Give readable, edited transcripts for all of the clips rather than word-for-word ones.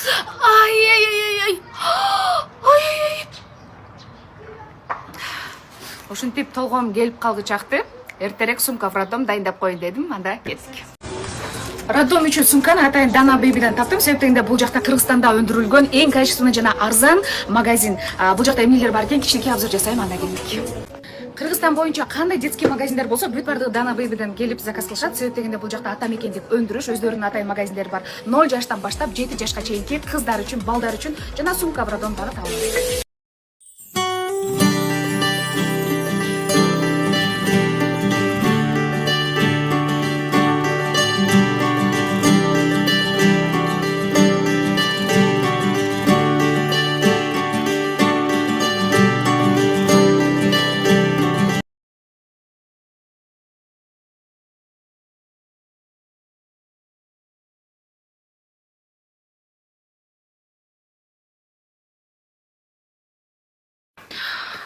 Ай. Ушинтип толгом келип калгы чакты. Эртерээк сумка в роддом дайындап коеюн дедим, анда кеттик. Роддом үчүн сумканы атайын Дана Baby'ден таптым. Себептегенде бул жакта Кыргызстанда өндүрүлгөн эң качественный жана арзан магазин. Бул жакта эмнелер бар экен, кичинекей обзор жасайм, анда келдик. Кыргызстан боюнча кандай детский магазиндер болсо, бүт бардыгы Dana Baby'ден келип заказ кылышат. Себептегенде бул жакта ата мекендик өндүрүш, өздөрүнүн атайын магазиндери бар. 0 жаштан баштап 7 жашка чейинки кыздар үчүн, балдар үчүн жана сумка в роддом дагы таба аласыз.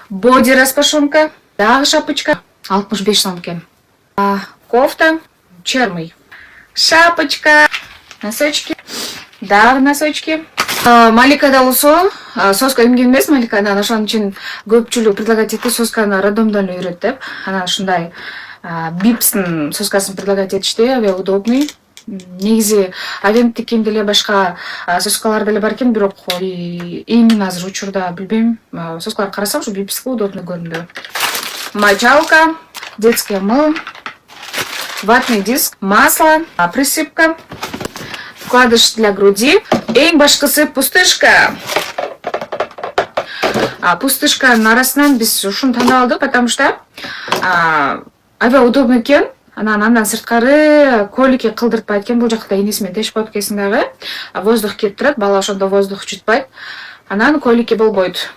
Боди распашонка, дагы шапочка, 65 сом экен. Кофта, черный. Шапочка, носочки, дагы носочки. Маликада болсо, соска эмген эмес, Маликада ошон үчүн көпчүлүк предлагать этти, сосканы роддомдон үйрөт деп. Анан ушундай бипстин соскасын предлагать этишти, удобный. Негизи Авенттикин деле башка соскалар деле бар экен, бирок именно азыр учурда билбейм. Соскалар карасам, ушу бипске удобный көрүндү. Мочалка, детский мыл, ватный диск, масло, присыпка, вкладыш для груди. Эң башкысы пустышка. Пустышканын арасынан биз ушуну тандап алдык, потому что удобный экен. Андан сырткары колики кылдыртпайт экен. Бул жакта энеси менен тешип коюп экенсиң дагы. Воздух кирип турат, бала ошондо воздух жутпайт. Анан колики болбойт.